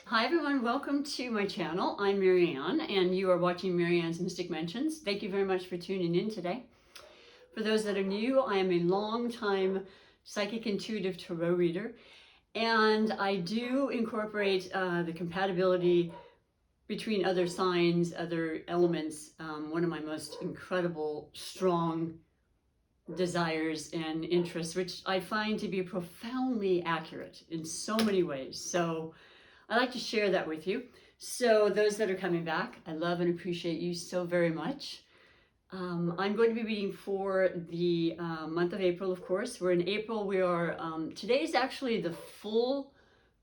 Hi everyone, welcome to my channel. I'm Marianne and you are watching Marianne's Mystic Mentions. Thank you very much for tuning in today. For those that are new, I am a long-time psychic intuitive tarot reader, and I do incorporate the compatibility between other signs, other elements. One of my most incredible, strong desires and interests, which I find to be profoundly accurate in so many ways. So I like to share that with you. So those that are coming back, I love and appreciate you so very much. I'm going to be reading for the month of April, of course. We're in April. We are, today is actually the full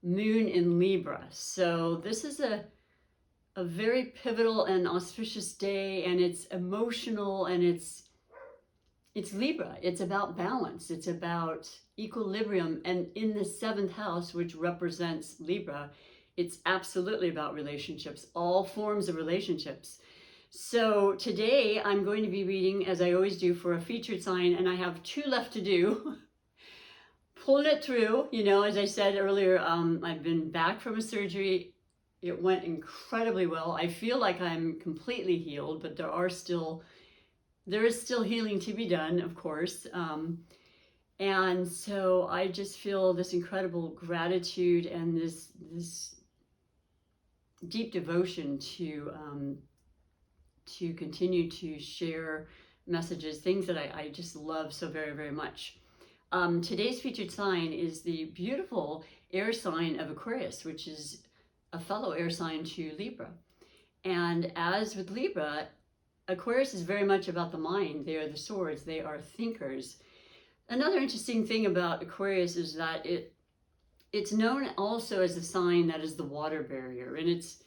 moon in Libra. So this is a very pivotal and auspicious day, and it's emotional, and it's Libra. It's about balance. It's about equilibrium. And in the seventh house, which represents Libra, it's absolutely about relationships, all forms of relationships. So today I'm going to be reading, as I always do, for a featured sign, and I have 2 left to do. Pulling it through, you know, as I said earlier, I've been back from a surgery. It went incredibly well. I feel like I'm completely healed, but there is still healing to be done, of course. And so I just feel this incredible gratitude and this deep devotion to continue to share messages, things that I just love so very, very much. Today's featured sign is the beautiful air sign of Aquarius, which is a fellow air sign to Libra. And as with Libra, Aquarius is very much about the mind. They are the swords. They are thinkers. Another interesting thing about Aquarius is that it's known also as a sign that is the water barrier. And it's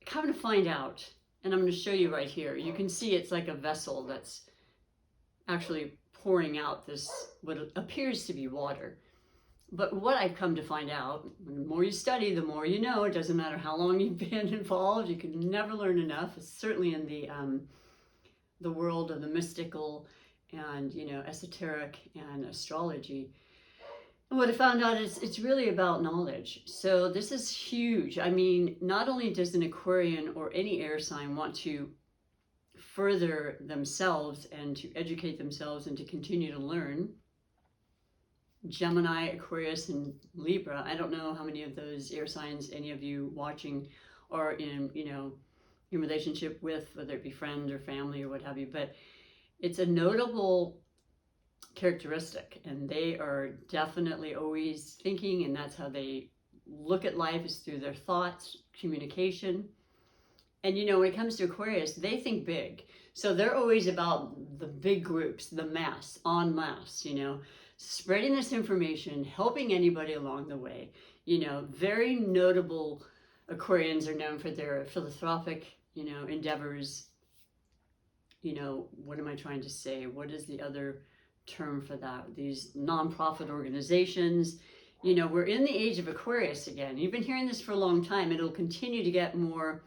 come to find out, and I'm going to show you right here. You can see it's like a vessel that's actually pouring out this, what appears to be water. But what I've come to find out, the more you study, the more you know. It doesn't matter how long you've been involved. You can never learn enough. It's certainly in the world of the mystical and, you know, esoteric and astrology. And what I found out is it's really about knowledge. So this is huge. I mean, not only does an Aquarian or any air sign want to further themselves and to educate themselves and to continue to learn. Gemini, Aquarius, and Libra. I don't know how many of those air signs any of you watching are in, you know, in relationship with, whether it be friend or family or what have you, but it's a notable characteristic, and they are definitely always thinking, and that's how they look at life, is through their thoughts, communication. And you know, when it comes to Aquarius, they think big. So they're always about the big groups, the mass, en masse, you know, spreading this information, helping anybody along the way. You know, very notable Aquarians are known for their philanthropic, you know, endeavors. You know, what am I trying to say? What is the other term for that? These nonprofit organizations. You know, we're in the age of Aquarius again. You've been hearing this for a long time. It'll continue to get more,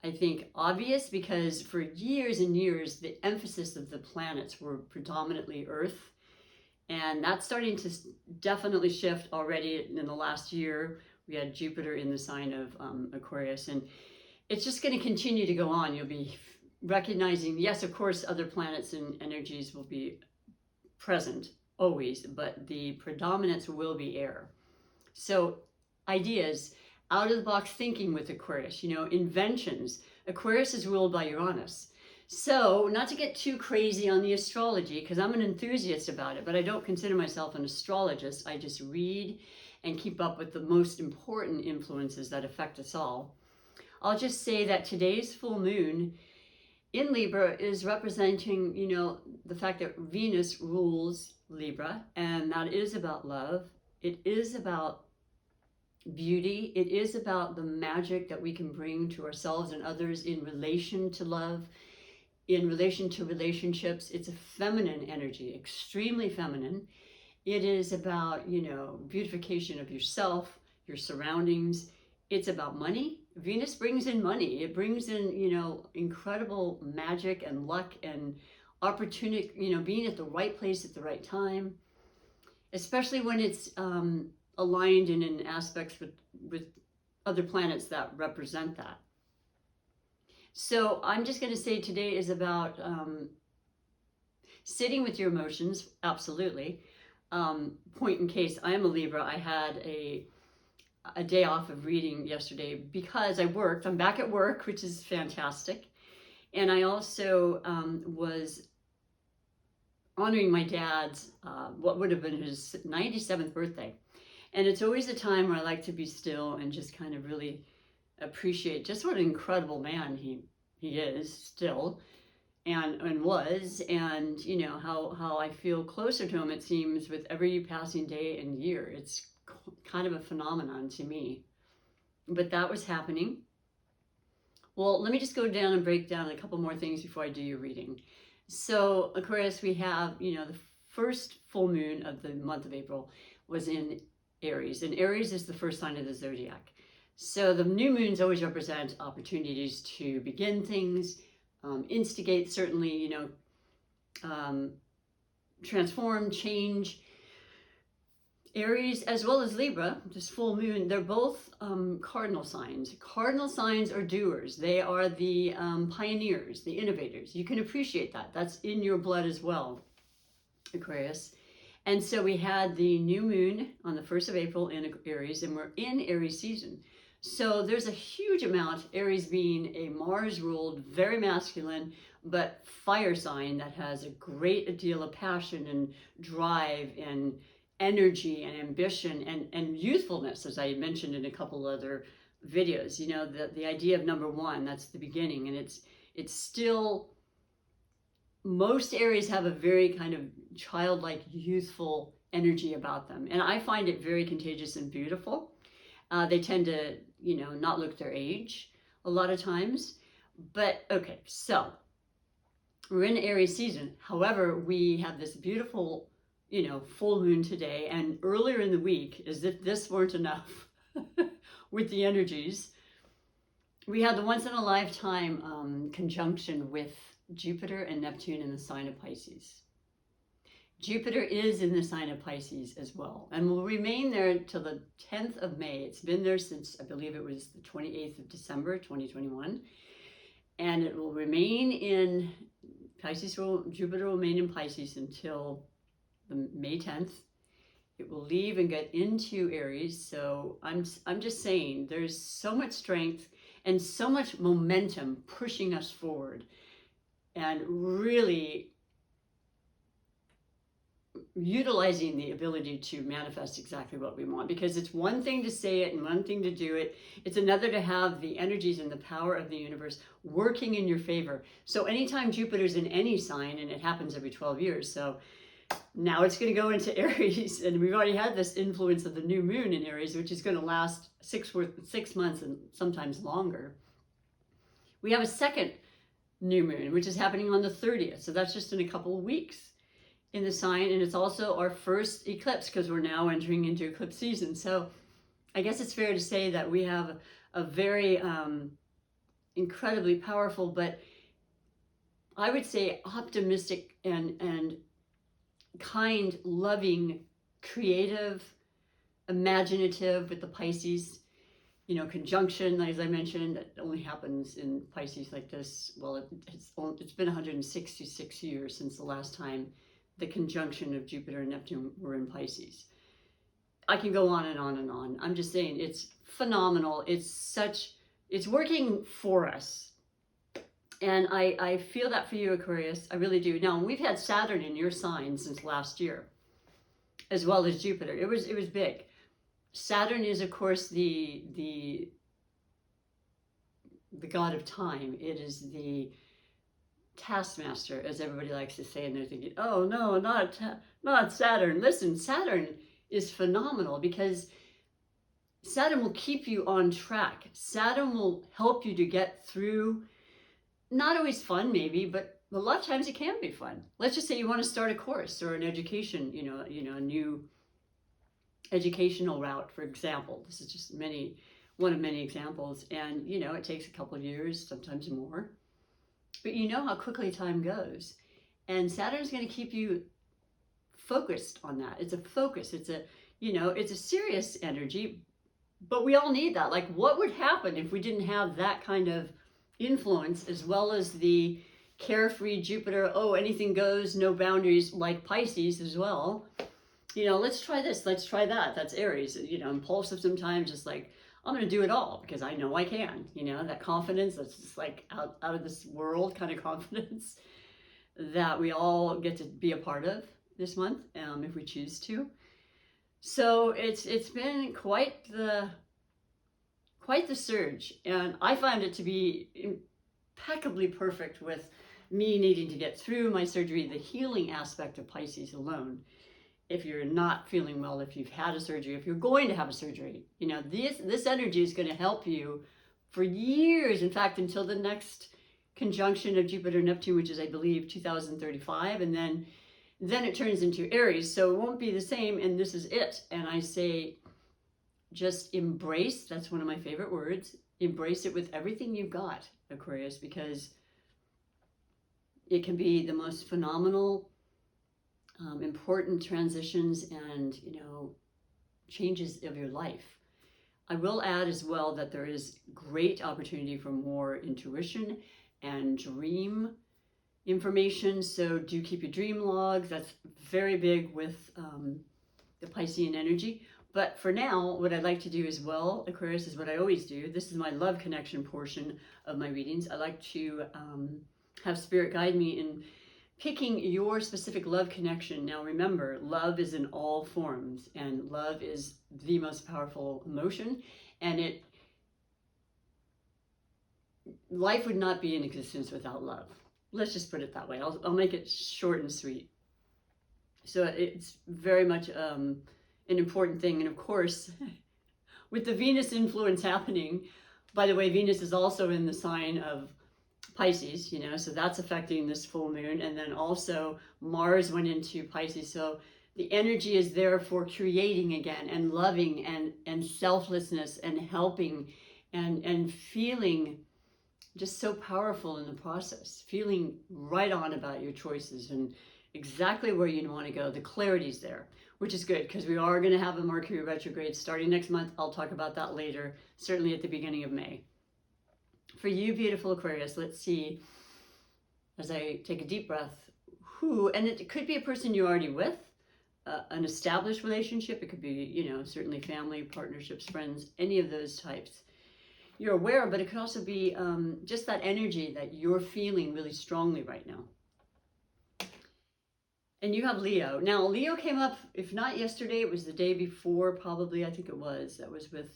I think, obvious, because for years and years, the emphasis of the planets were predominantly Earth. And that's starting to definitely shift already in the last year. We had Jupiter in the sign of Aquarius, and it's just going to continue to go on. You'll be recognizing, yes, of course, other planets and energies will be present always, but the predominance will be air. So ideas, out of the box thinking with Aquarius, you know, inventions. Aquarius is ruled by Uranus. So not to get too crazy on the astrology, because I'm an enthusiast about it, but I don't consider myself an astrologist. I just read and keep up with the most important influences that affect us all. I'll just say that today's full moon in Libra is representing, you know, the fact that Venus rules Libra, and that is about love. It is about beauty. It is about the magic that we can bring to ourselves and others in relation to love, in relation to relationships. It's a feminine energy, extremely feminine. It is about, you know, beautification of yourself, your surroundings. It's about money. Venus brings in money. It brings in, you know, incredible magic and luck and opportunity, you know, being at the right place at the right time, especially when it's aligned and in aspects with other planets that represent that. So I'm just going to say today is about sitting with your emotions, absolutely. Point in case, I am a Libra. I had a day off of reading yesterday because I worked. I'm back at work, which is fantastic. And I also was honoring my dad's, what would have been his 97th birthday. And it's always a time where I like to be still and just kind of really appreciate just what an incredible man he is still and was, and you know how I feel closer to him, it seems, with every passing day and year. It's kind of a phenomenon to me. But that was happening. Well, let me just go down and break down a couple more things before I do your reading. So Aquarius, we have, you know, the first full moon of the month of April was in Aries, and Aries is the first sign of the zodiac. So the new moons always represent opportunities to begin things, instigate, certainly, you know, transform, change. Aries as well as Libra, this full moon, they're both cardinal signs. Cardinal signs are doers. They are the pioneers, the innovators. You can appreciate that. That's in your blood as well, Aquarius. And so we had the new moon on the 1st of April in Aries, and we're in Aries season. So there's a huge amount, Aries being a Mars-ruled, very masculine, but fire sign that has a great deal of passion and drive and energy and ambition and youthfulness, as I mentioned in a couple other videos. You know, the idea of number one, that's the beginning, and it's still, most Aries have a very kind of childlike, youthful energy about them, and I find it very contagious and beautiful. They tend to, you know, not look their age a lot of times. But okay, so we're in Aries season. However, we have this beautiful, you know, full moon today, and earlier in the week, as if this weren't enough with the energies, we had the once in a lifetime conjunction with Jupiter and Neptune in the sign of Pisces. Jupiter is in the sign of Pisces as well, and will remain there till the 10th of May. It's been there since, I believe it was the 28th of December, 2021. And it will remain in Pisces, Jupiter will remain in Pisces until the May 10th. It will leave and get into Aries. So I'm just saying, there's so much strength and so much momentum pushing us forward, and really utilizing the ability to manifest exactly what we want. Because it's one thing to say it and one thing to do it. It's another to have the energies and the power of the universe working in your favor. So anytime Jupiter's in any sign, and it happens every 12 years, so now it's going to go into Aries, and we've already had this influence of the new moon in Aries, which is going to last 6 months and sometimes longer. We have a second new moon, which is happening on the 30th. So that's just in a couple of weeks in the sign, and it's also our first eclipse because we're now entering into eclipse season. So I guess it's fair to say that we have a very incredibly powerful, but I would say optimistic and kind, loving, creative, imaginative with the Pisces, you know, conjunction, as I mentioned, that only happens in Pisces like this. Well, it's been 166 years since the last time the conjunction of Jupiter and Neptune were in Pisces. I can go on and on and on. I'm just saying, it's phenomenal. It's working for us. And I feel that for you, Aquarius. I really do. Now, we've had Saturn in your sign since last year, as well as Jupiter. It was big. Saturn is, of course, the god of time. It is the taskmaster, as everybody likes to say, and they're thinking, oh no, not Saturn. Listen, Saturn is phenomenal because Saturn will keep you on track. Saturn will help you to get through, not always fun maybe, but a lot of times it can be fun. Let's just say you want to start a course or an education, you know, a new educational route, for example. This is just one of many examples, and you know, it takes a couple of years, sometimes more. But you know how quickly time goes. And Saturn's going to keep you focused on that. It's a focus. It's a, you know, it's a serious energy, But we all need that. Like, what would happen if we didn't have that kind of influence, as well as the carefree Jupiter, oh, anything goes, no boundaries, like Pisces as well. You know, let's try this, let's try that. That's Aries, you know, impulsive sometimes, just like, I'm going to do it all because I know I can, you know, that confidence that's just like out of this world kind of confidence that we all get to be a part of this month, if we choose to. So it's been quite the surge, and I found it to be impeccably perfect with me needing to get through my surgery, the healing aspect of Pisces alone. If you're not feeling well, if you've had a surgery, if you're going to have a surgery, you know, this energy is going to help you for years. In fact, until the next conjunction of Jupiter Neptune, which is, I believe, 2035, and then it turns into Aries, so it won't be the same, and this is it. And I say, just embrace, that's one of my favorite words, embrace it with everything you've got, Aquarius, because it can be the most phenomenal, important transitions and, you know, changes of your life. I will add as well that there is great opportunity for more intuition and dream information. So do keep your dream log. That's very big with the Piscean energy. But for now, what I'd like to do as well, Aquarius, is what I always do. This is my love connection portion of my readings. I like to have Spirit guide me in picking your specific love connection. Now remember, love is in all forms, and love is the most powerful emotion, and life would not be in existence without love. Let's just put it that way. I'll make it short and sweet. So it's very much an important thing. And of course, with the Venus influence happening, by the way, Venus is also in the sign of Pisces, you know, so that's affecting this full moon. And then also Mars went into Pisces. So the energy is there for creating again and loving and selflessness and helping and feeling just so powerful in the process, feeling right on about your choices and exactly where you want to go. The clarity's there, which is good because we are going to have a Mercury retrograde starting next month. I'll talk about that later, certainly at the beginning of May. For you, beautiful Aquarius, let's see, as I take a deep breath, and it could be a person you're already with, an established relationship. It could be, you know, certainly family, partnerships, friends, any of those types you're aware of, but it could also be just that energy that you're feeling really strongly right now. And you have Leo. Now, Leo came up, if not yesterday, it was the day before, probably, I think it was. That was with,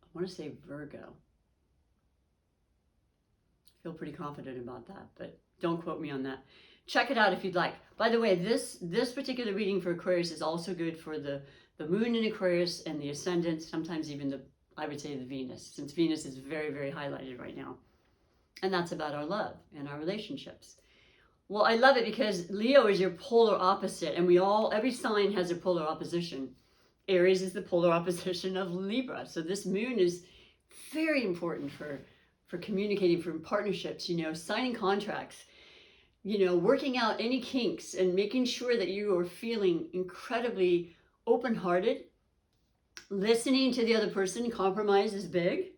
I want to say Virgo. Feel pretty confident about that, but don't quote me on that. Check it out if you'd like. By the way, this particular reading for Aquarius is also good for the moon in Aquarius and the ascendant, sometimes even I would say the Venus, since Venus is very, very highlighted right now. And that's about our love and our relationships. Well, I love it because Leo is your polar opposite, and every sign has a polar opposition. Aries is the polar opposition of Libra. So this moon is very important for communicating, for partnerships, you know, signing contracts, you know, working out any kinks and making sure that you are feeling incredibly open-hearted, listening to the other person. Compromise is big,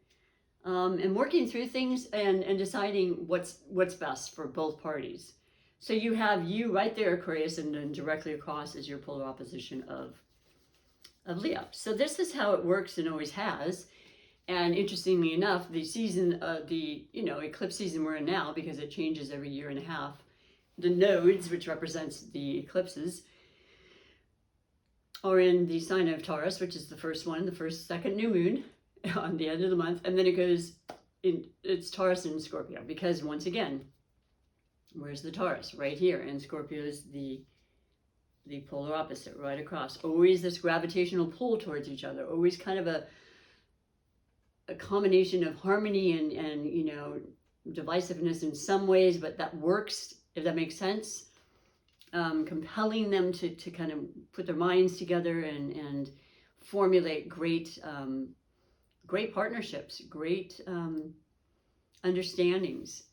and working through things and deciding what's best for both parties. So you have you right there, Aquarius, and then directly across is your polar opposition of Leo. So this is how it works and always has. And interestingly enough, the season, the eclipse season we're in now, because it changes every year and a half, the nodes, which represents the eclipses, are in the sign of Taurus, which is the first one, the second new moon on the end of the month, and then it goes it's Taurus and Scorpio, because once again, where's the Taurus? Right here, and Scorpio is the polar opposite, right across. Always this gravitational pull towards each other, always kind of a combination of harmony and you know, divisiveness in some ways, but that works, if that makes sense. Compelling them to kind of put their minds together and formulate great partnerships, great understandings.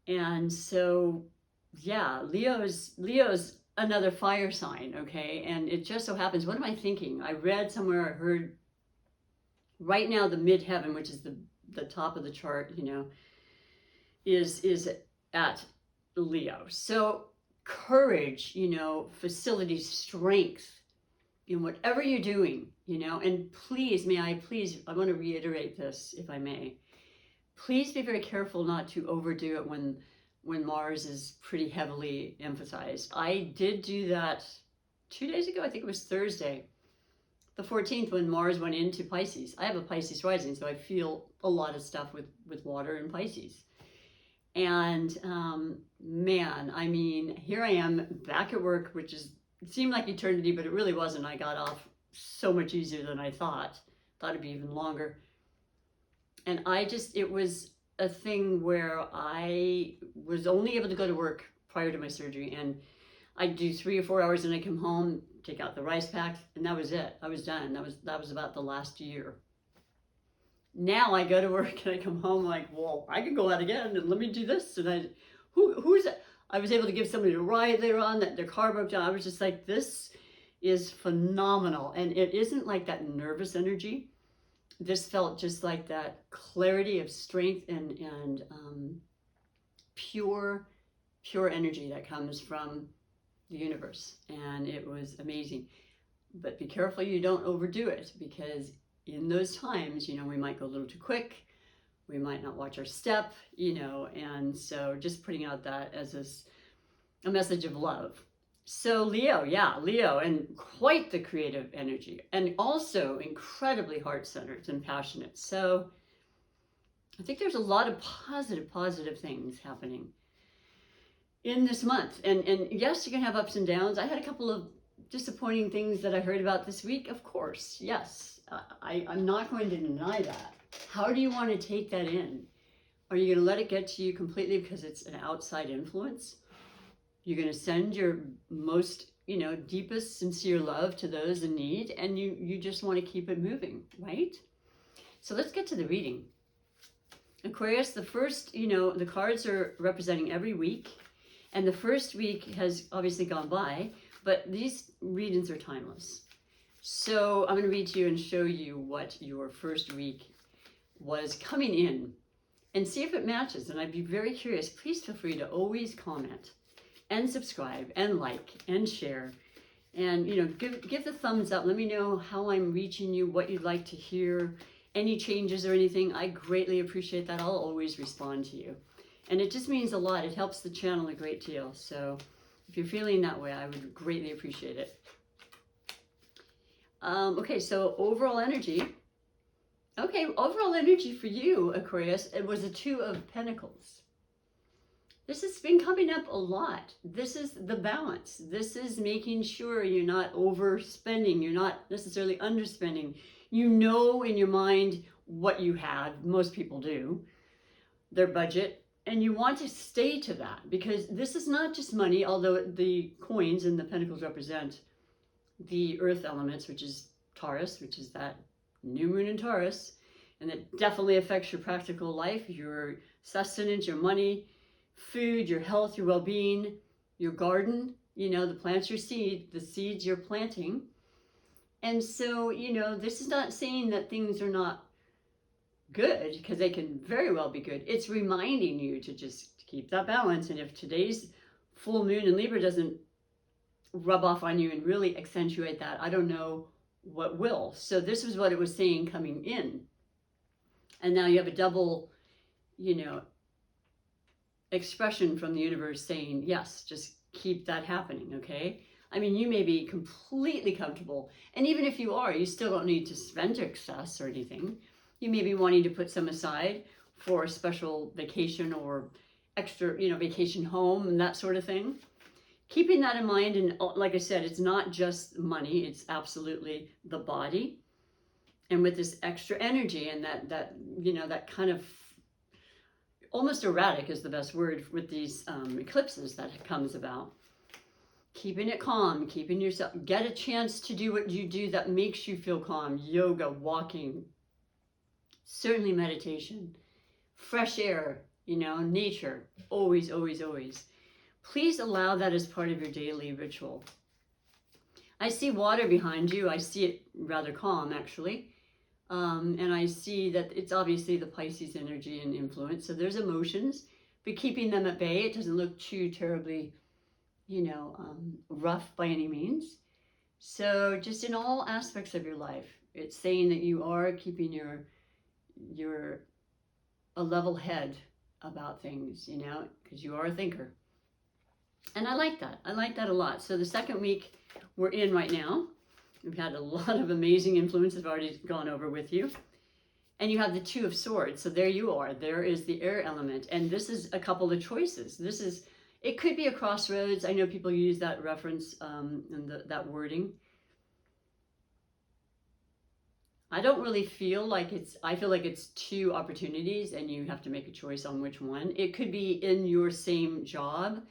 And so, yeah, Leo's another fire sign, okay? And it just so happens, what am I thinking? I read somewhere, I heard Right now, the midheaven, which is the top of the chart, you know, is at Leo. So courage, you know, facility, strength in whatever you're doing, you know, and please, I want to reiterate this, if I may. Please be very careful not to overdo it when Mars is pretty heavily emphasized. I did do that 2 days ago. I think it was Thursday, the 14th, when Mars went into Pisces. I have a Pisces rising, so I feel a lot of stuff with water in Pisces. And man, I mean, here I am back at work, which it seemed like eternity, but it really wasn't. I got off so much easier than I thought. Thought it'd be even longer. And it was a thing where I was only able to go to work prior to my surgery, and I'd do 3 or 4 hours and I'd come home, take out the rice pack, and that was it. I was done. That was about the last year. Now I go to work and I come home like, well, I can go out again and let me do this. And who's that? I was able to give somebody a ride later on, that their car broke down. I was just like, this is phenomenal. And it isn't like that nervous energy. This felt just like that clarity of strength and pure energy that comes from the universe. And it was amazing. But be careful you don't overdo it, because in those times, you know, we might go a little too quick. We might not watch our step, you know, and so just putting out that as a message of love. So Leo, and quite the creative energy, and also incredibly heart-centered and passionate. So I think there's a lot of positive things happening in this month. And yes, you're gonna have ups and downs. I had a couple of disappointing things that I heard about this week, of course, yes. I'm not going to deny that. How do you want to take that in? Are you going to let it get to you completely because it's an outside influence? You're going to send your most, you know, deepest, sincere love to those in need, and you just want to keep it moving, right? So let's get to the reading. Aquarius, the first, you know, the cards are representing every week, and the first week has obviously gone by, but these readings are timeless. So I'm going to read to you and show you what your first week was coming in and see if it matches. And I'd be very curious. Please feel free to always comment and subscribe and like and share. And, you know, give the thumbs up. Let me know how I'm reaching you, what you'd like to hear, any changes or anything. I greatly appreciate that. I'll always respond to you. And it just means a lot. It helps the channel a great deal. So if you're feeling that way, I would greatly appreciate it. Okay, so overall energy. Okay, overall energy for you, Aquarius, it was a 2 of Pentacles. This has been coming up a lot. This is the balance. This is making sure you're not overspending. You're not necessarily underspending. You know in your mind what you have. Most people do. Their budget. And you want to stay to that, because this is not just money, although the coins and the Pentacles represent the earth elements, which is Taurus, which is that new moon in Taurus, and it definitely affects your practical life, your sustenance, your money, food, your health, your well-being, your garden, you know, the plants your seed, the seeds you're planting. And so, you know, this is not saying that things are not good, because they can very well be good. It's reminding you to just keep that balance. And if today's full moon in Libra doesn't rub off on you and really accentuate that, I don't know what will. So this was what it was saying coming in. And now you have a double, you know, expression from the universe saying, yes, just keep that happening, okay? I mean, you may be completely comfortable. And even if you are, you still don't need to spend excess or anything. You may be wanting to put some aside for a special vacation or extra, you know, vacation home and that sort of thing. Keeping that in mind, and like I said, it's not just money, it's absolutely the body. And with this extra energy and that you know, that kind of almost erratic is the best word with these eclipses that comes about. Keeping it calm, keeping yourself, get a chance to do what you do that makes you feel calm. Yoga, walking, certainly meditation, fresh air, you know, nature, always, always, always. Please allow that as part of your daily ritual. I see water behind you. I see it rather calm, actually. And I see that it's obviously the Pisces energy and influence. So there's emotions, but keeping them at bay. It doesn't look too terribly, rough by any means. So just in all aspects of your life, it's saying that you are keeping your a level head about things, because you are a thinker. And I like that. I like that a lot. So the second week we're in right now, we've had a lot of amazing influences I've already gone over with you. And you have the Two of Swords. So there you are. There is the air element. And this is a couple of choices. It could be a crossroads. I know people use that reference and that wording. I don't really feel like I feel like it's two opportunities and you have to make a choice on which one. It could be in your same job,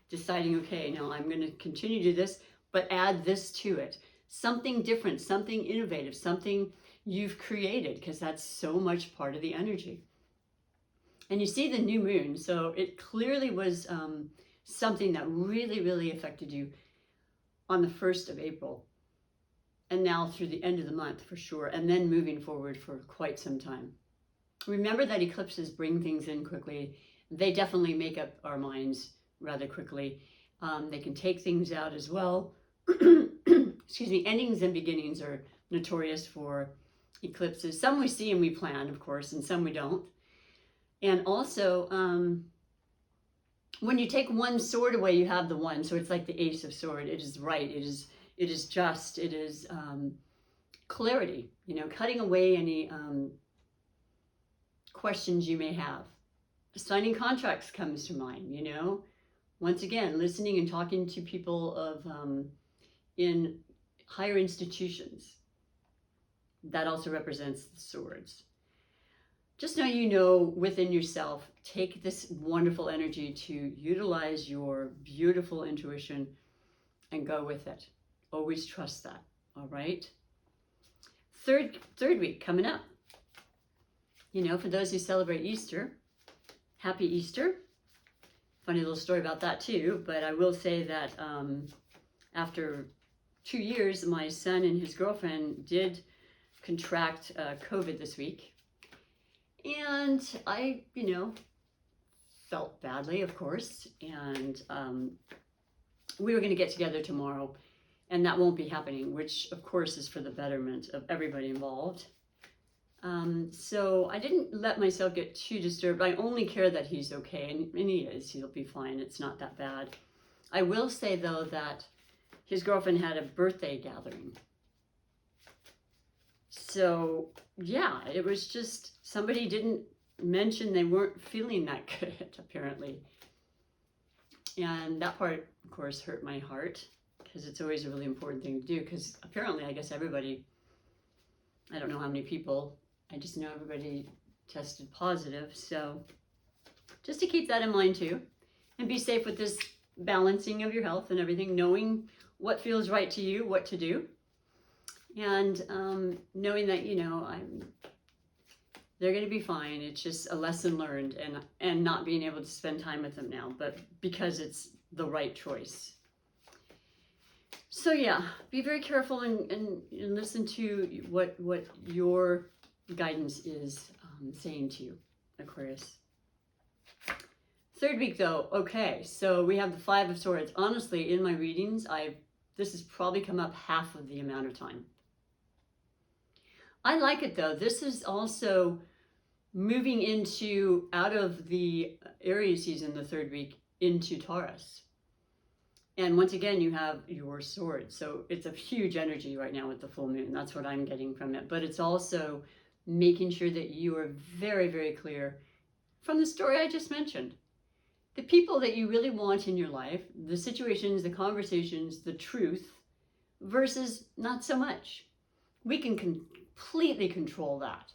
deciding, okay, now I'm going to continue to do this, but add this to it. Something different, something innovative, something you've created, because that's so much part of the energy. And you see the new moon, so it clearly was something that really, really affected you on the 1st of April. And now through the end of the month for sure, and then moving forward for quite some time. Remember that eclipses bring things in quickly. They definitely make up our minds rather quickly. They can take things out as well. Excuse me, endings and beginnings are notorious for eclipses. Some we see and we plan, of course, and some we don't. And also, when you take one sword away, you have the one. So it's like the Ace of Swords. It is right. It is just. It is clarity. Cutting away any questions you may have. Signing contracts comes to mind. Once again, listening and talking to people of in higher institutions. That also represents the swords. Just know within yourself, take this wonderful energy to utilize your beautiful intuition and go with it. Always trust that, all right? Third week coming up. For those who celebrate Easter, happy Easter. Funny little story about that too, but I will say that after 2 years, my son and his girlfriend did contract COVID this week. And I, felt badly, of course, and we were going to get together tomorrow, and that won't be happening, which, of course, is for the betterment of everybody involved. So I didn't let myself get too disturbed. I only care that he's okay, and he is. He'll be fine. It's not that bad. I will say, though, that his girlfriend had a birthday gathering. So, yeah, it was just somebody didn't mention they weren't feeling that good, apparently. And that part, of course, hurt my heart, because it's always a really important thing to do, because apparently, I guess everybody, I don't know how many people, I just know everybody tested positive. So just to keep that in mind too, and be safe with this balancing of your health and everything, knowing what feels right to you, what to do. And knowing that, they're going to be fine. It's just a lesson learned, and not being able to spend time with them now, but because it's the right choice. So yeah, be very careful and listen to what your guidance is saying to you, Aquarius. Third week though, okay, so we have the Five of Swords. Honestly, in my readings, this has probably come up half of the amount of time. I like it though. This is also moving out of the Aries season, the third week, into Taurus. And once again, you have your sword. So it's a huge energy right now with the full moon. That's what I'm getting from it. But it's also making sure that you are very, very clear from the story I just mentioned. The people that you really want in your life, the situations, the conversations, the truth, versus not so much. We can completely control that,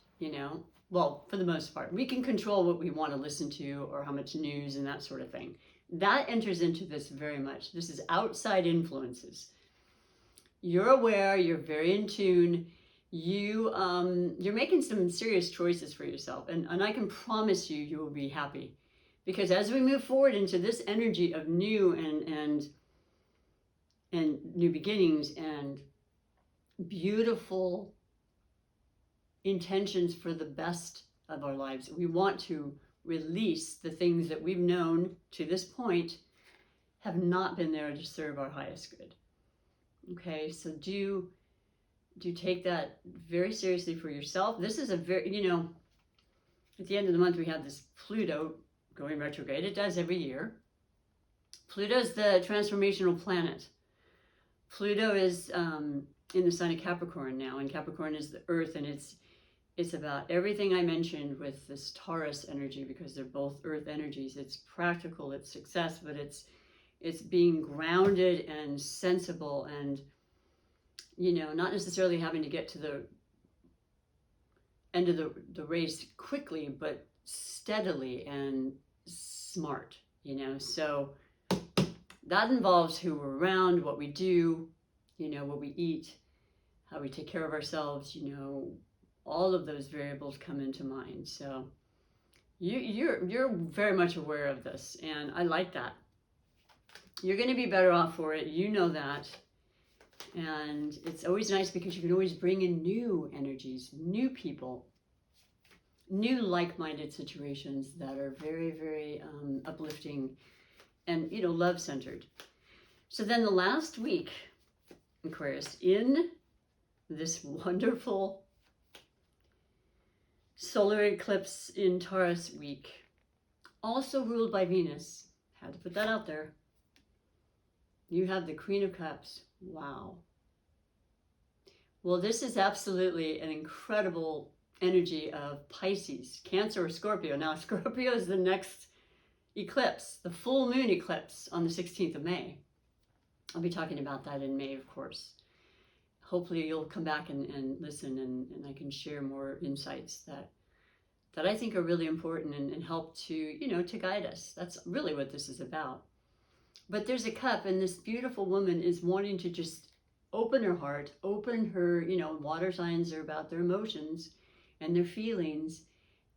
Well, for the most part. We can control what we want to listen to or how much news and that sort of thing. That enters into this very much. This is outside influences. You're aware, you're very in tune, you're making some serious choices for yourself, and I can promise you will be happy. Because as we move forward into this energy of new and new beginnings and beautiful intentions for the best of our lives. We want to release the things that we've known to this point have not been there to serve our highest good. Okay, so do take that very seriously for yourself. This is a very, you know, at the end of the month we have this Pluto going retrograde. It does every year. Pluto's the transformational planet. Pluto is in the sign of Capricorn now, and Capricorn is the earth, and it's about everything I mentioned with this Taurus energy, because they're both earth energies. It's practical, it's success, but it's being grounded and sensible, and, you know, not necessarily having to get to the end of the race quickly, but steadily and smart, you know. So that involves who we're around, what we do, you know, what we eat, how we take care of ourselves, you know, all of those variables come into mind. So you're very much aware of this, and I like that. You're going to be better off for it, you know that. And it's always nice because you can always bring in new energies, new people, new like-minded situations that are very, very uplifting and, you know, love-centered. So then the last week, Aquarius, in this wonderful solar eclipse in Taurus week, also ruled by Venus, had to put that out there, you have the Queen of Cups. Wow. Well, this is absolutely an incredible energy of Pisces, Cancer, or Scorpio. Now, Scorpio is the next eclipse, the full moon eclipse on the 16th of May. I'll be talking about that in May, of course. Hopefully you'll come back and listen, and I can share more insights that I think are really important and help to, you know, to guide us. That's really what this is about. But there's a cup, and this beautiful woman is wanting to just open her heart, open her, you know, water signs are about their emotions and their feelings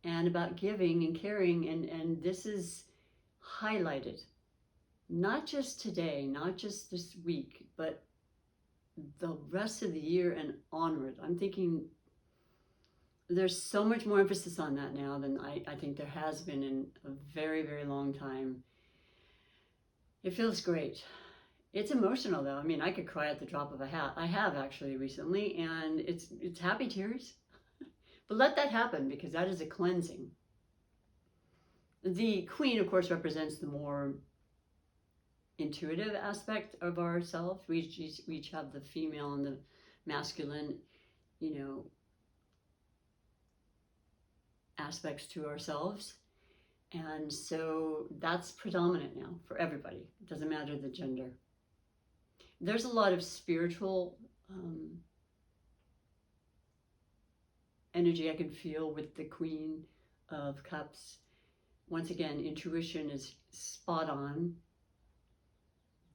and about giving and caring. And this is highlighted, not just today, not just this week, but the rest of the year and onward. I'm thinking there's so much more emphasis on that now than I think there has been in a very, very long time. It feels great. It's emotional though. I mean, I could cry at the drop of a hat. I have actually recently, and it's happy tears. But let that happen, because that is a cleansing. The Queen, of course, represents the more intuitive aspect of ourselves. We each have the female and the masculine, you know, aspects to ourselves. And so that's predominant now for everybody. It doesn't matter the gender. There's a lot of spiritual energy I can feel with the Queen of Cups. Once again, intuition is spot on.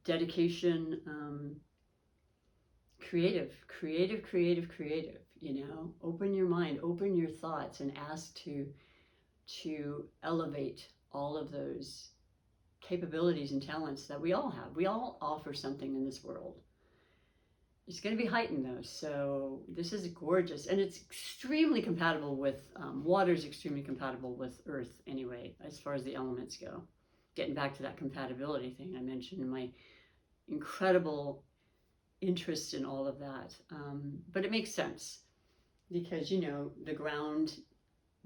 Dedication, creative, you know. Open your mind, open your thoughts, and ask to elevate all of those capabilities and talents that we all have. We all offer something in this world. It's going to be heightened though, so this is gorgeous, and it's extremely compatible with water is extremely compatible with earth anyway, as far as the elements go. Getting back to that compatibility thing I mentioned in my incredible interest in all of that, but it makes sense because, you know, the ground,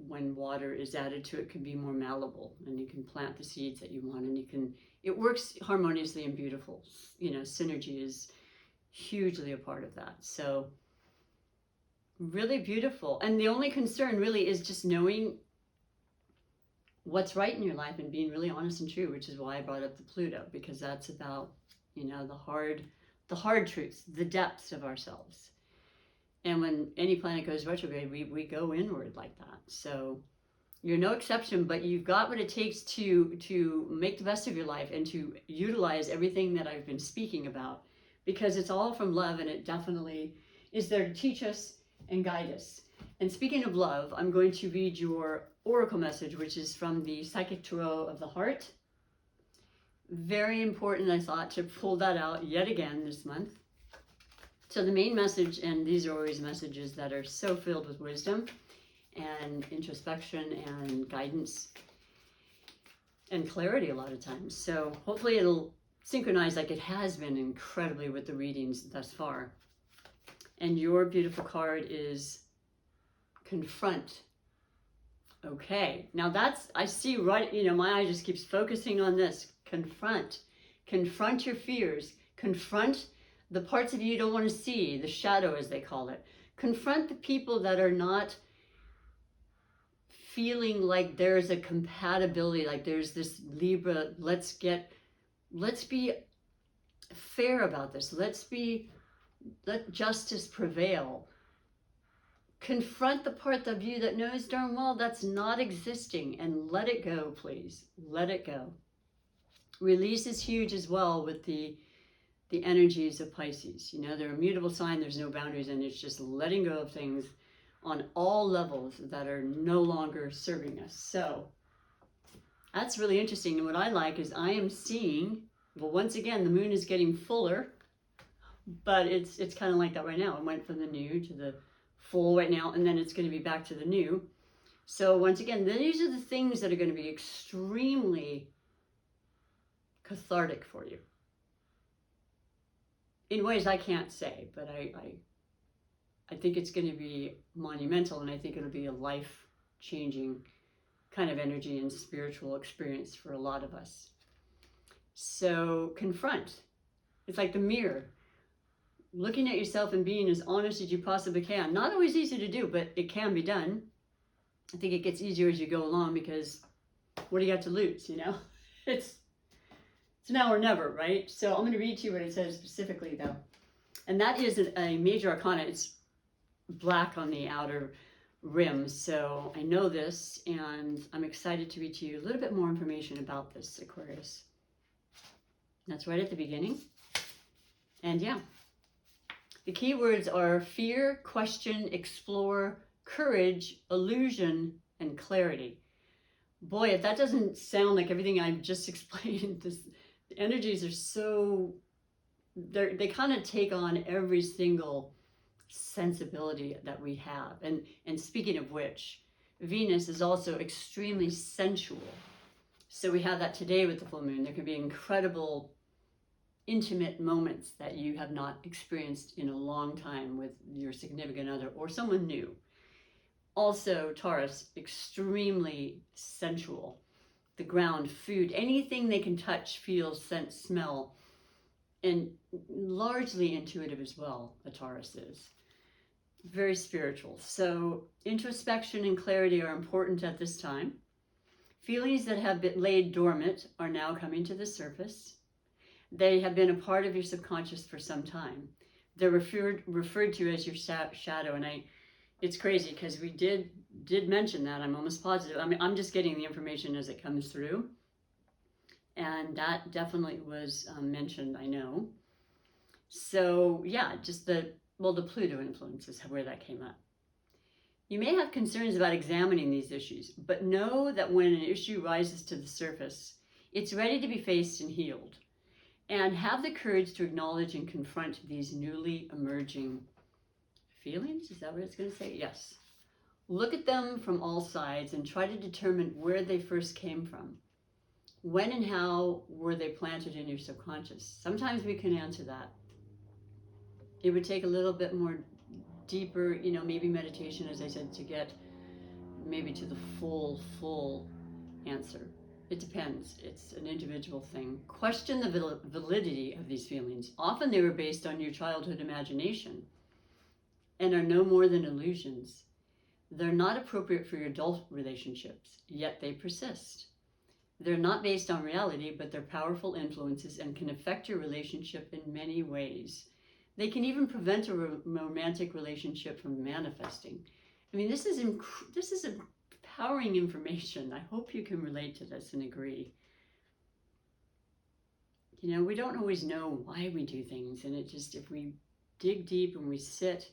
when water is added to it, can be more malleable, and you can plant the seeds that you want, and it works harmoniously and beautiful. You know, synergy is hugely a part of that. So really beautiful. And the only concern really is just knowing what's right in your life and being really honest and true, which is why I brought up the Pluto, because that's about, you know, the hard truths, the depths of ourselves. And when any planet goes retrograde, we go inward like that. So you're no exception, but you've got what it takes to make the best of your life and to utilize everything that I've been speaking about, because it's all from love, and it definitely is there to teach us and guide us. And speaking of love, I'm going to read your oracle message, which is from the Psychic Tarot of the Heart. Very important, I thought, to pull that out yet again this month. So the main message, and these are always messages that are so filled with wisdom and introspection and guidance and clarity a lot of times. So hopefully it'll synchronize like it has been incredibly with the readings thus far. And your beautiful card is confront. Okay, now that's, I see right, my eye just keeps focusing on this. Confront. Confront your fears. Confront the parts of you don't want to see, the shadow as they call it. Confront the people that are not feeling like there's a compatibility, like there's this Libra, let's be fair about this. Let justice prevail. Confront the part of you that knows darn well that's not existing and let it go, please. Let it go. Release is huge as well with the energies of Pisces. They're a mutable sign, there's no boundaries, and it's just letting go of things on all levels that are no longer serving us. So that's really interesting. And what I like is I am seeing, well, once again, the moon is getting fuller, but it's kind of like that right now. It went from the new to the full right now, and then it's going to be back to the new. So once again, these are the things that are going to be extremely cathartic for you. In ways I can't say, but I think it's going to be monumental, and I think it'll be a life-changing kind of energy and spiritual experience for a lot of us. So confront. It's like the mirror. Looking at yourself and being as honest as you possibly can. Not always easy to do, but it can be done. I think it gets easier as you go along because what do you got to lose, It's now or never, right? So I'm going to read to you what it says specifically, though. And that is a major arcana. It's black on the outer rim. So I know this, and I'm excited to read to you a little bit more information about this, Aquarius. That's right at the beginning. And yeah, the key words are fear, question, explore, courage, illusion, and clarity. Boy, if that doesn't sound like everything I've just explained, the energies are so, they kind of take on every single sensibility that we have. And speaking of which, Venus is also extremely sensual. So we have that today with the full moon. There can be incredible intimate moments that you have not experienced in a long time with your significant other or someone new. Also, Taurus, extremely sensual. The ground, food, anything they can touch, feel, sense, smell, and largely intuitive as well, a Taurus is. Very spiritual. So introspection and clarity are important at this time. Feelings that have been laid dormant are now coming to the surface. They have been a part of your subconscious for some time. They're referred to as your shadow, and it's crazy because we did mention that. I'm almost positive. I mean, I'm just getting the information as it comes through, and that definitely was mentioned, I know. So yeah, just the Pluto influence is where that came up. You may have concerns about examining these issues, but know that when an issue rises to the surface, it's ready to be faced and healed. And have the courage to acknowledge and confront these newly emerging feelings. Is that what it's going to say? Yes. Look at them from all sides and try to determine where they first came from. When and how were they planted in your subconscious? Sometimes we can answer that. It would take a little bit more deeper, maybe meditation, as I said, to get maybe to the full answer. It depends. It's an individual thing. Question the validity of these feelings. Often they were based on your childhood imagination and are no more than illusions. They're not appropriate for your adult relationships, yet they persist. They're not based on reality, but they're powerful influences and can affect your relationship in many ways. They can even prevent a romantic relationship from manifesting. I mean, this is empowering information. I hope you can relate to this and agree. We don't always know why we do things, and if we dig deep and we sit,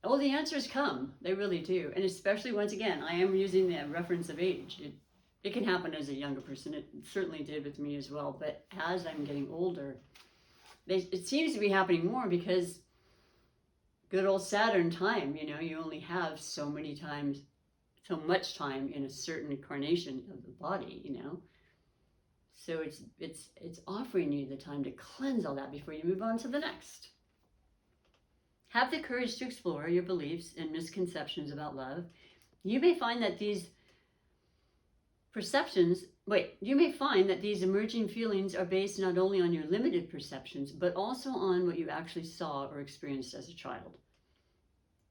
the answers come. They really do. And especially, once again, I am using the reference of age. It can happen as a younger person. It certainly did with me as well. But as I'm getting older, it seems to be happening more because good old Saturn time, you know, you only have so many times, so much time in a certain incarnation of the body, you know. So it's offering you the time to cleanse all that before you move on to the next. Have the courage to explore your beliefs and misconceptions about love. You may find that these emerging feelings are based not only on your limited perceptions, but also on what you actually saw or experienced as a child.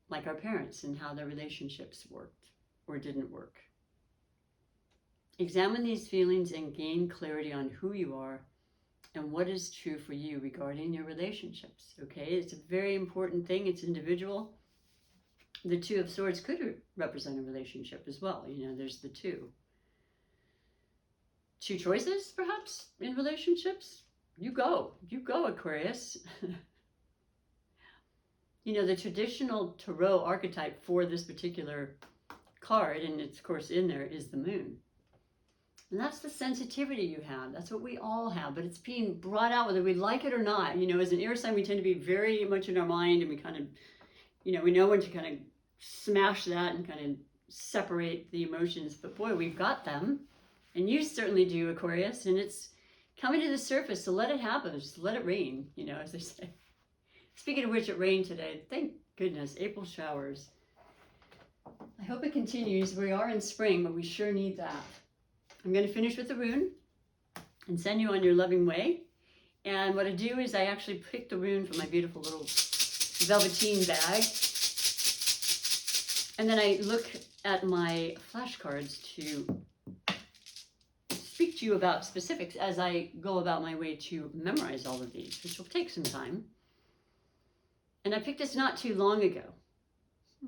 Like our parents and how their relationships worked or didn't work. Examine these feelings and gain clarity on who you are and what is true for you regarding your relationships. Okay, it's a very important thing. It's individual. The Two of Swords could represent a relationship as well. You know, there's the two. Two choices, perhaps, in relationships. You go, Aquarius. You know, the traditional tarot archetype for this particular card, and it's of course in there, is the moon. And that's the sensitivity you have. That's what we all have, but it's being brought out whether we like it or not. You know, as an air sign, we tend to be very much in our mind, and we kind of, you know, we know when to kind of smash that and kind of separate the emotions. But boy, we've got them. And you certainly do, Aquarius. And it's coming to the surface, so let it happen. Just let it rain, you know, as they say. Speaking of which, it rained today. Thank goodness, April showers. I hope it continues. We are in spring, but we sure need that. I'm going to finish with the rune and send you on your loving way. And what I do is I actually pick the rune from my beautiful little velveteen bag. And then I look at my flashcards to speak to you about specifics as I go about my way to memorize all of these, which will take some time. And I picked this not too long ago. I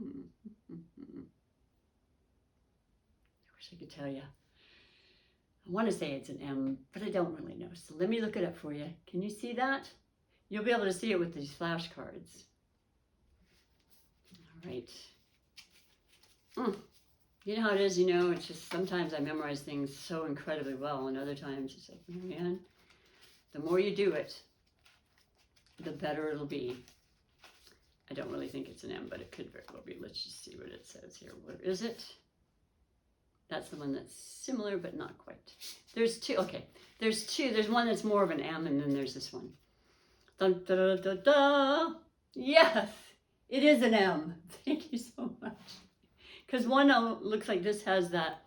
wish I could tell you. I want to say it's an M, but I don't really know. So let me look it up for you. Can you see that? You'll be able to see it with these flashcards. All right. You know how it is, you know, it's just sometimes I memorize things so incredibly well, and other times it's like, man, the more you do it, the better it'll be. I don't really think it's an M, but it could very well be. Let's just see what it says here. Where is it? That's the one that's similar, but not quite. There's two. Okay, there's two. There's one that's more of an M, and then there's this one. Dun, da, da, da, da. Yes, it is an M. Thank you so much. Because one looks like this has that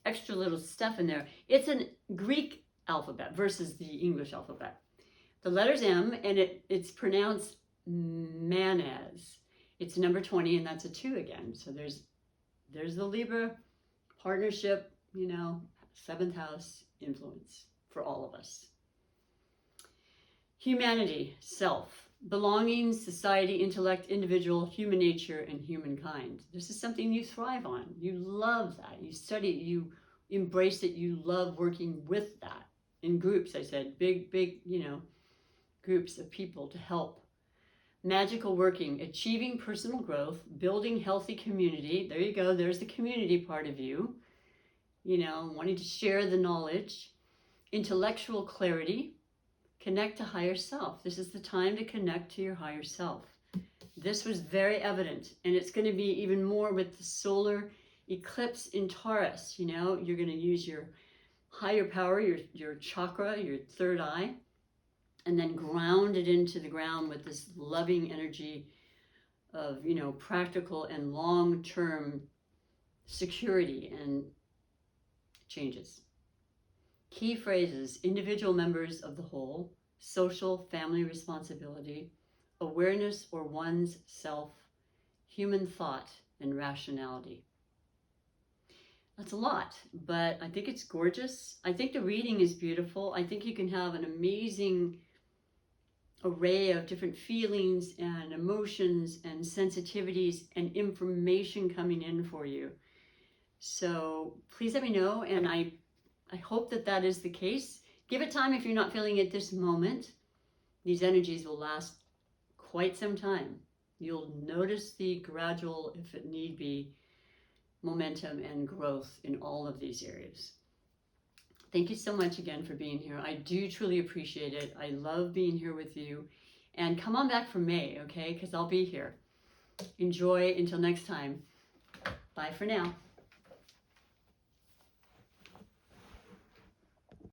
extra little stuff in there. It's a Greek alphabet versus the English alphabet. The letter's M, and it's pronounced Manaz. It's number 20, and that's a 2 again. So there's the Libra partnership, you know, 7th house influence for all of us. Humanity, self, belonging, society, intellect, individual, human nature, and humankind. This is something you thrive on. You love that. You study it. You embrace it. You love working with that. In groups, I said, big, you know, groups of people to help. Magical working, achieving personal growth, building healthy community. There you go. There's the community part of you. You know, wanting to share the knowledge. Intellectual clarity. Connect to higher self. This is the time to connect to your higher self. This was very evident, and it's going to be even more with the solar eclipse in Taurus. You know, you're going to use your higher power, your chakra, your third eye, and then ground it into the ground with this loving energy of, you know, practical and long-term security and changes. Key phrases: individual members of the whole, social, family responsibility, awareness or one's self, human thought, and rationality. That's a lot, but I think it's gorgeous. I think the reading is beautiful. I think you can have an amazing array of different feelings and emotions and sensitivities and information coming in for you. So please let me know, and I hope that is the case. Give it time if you're not feeling it this moment. These energies will last quite some time. You'll notice the gradual, if it need be, momentum and growth in all of these areas. Thank you so much again for being here. I do truly appreciate it. I love being here with you. And come on back for May, okay? Because I'll be here. Enjoy until next time. Bye for now.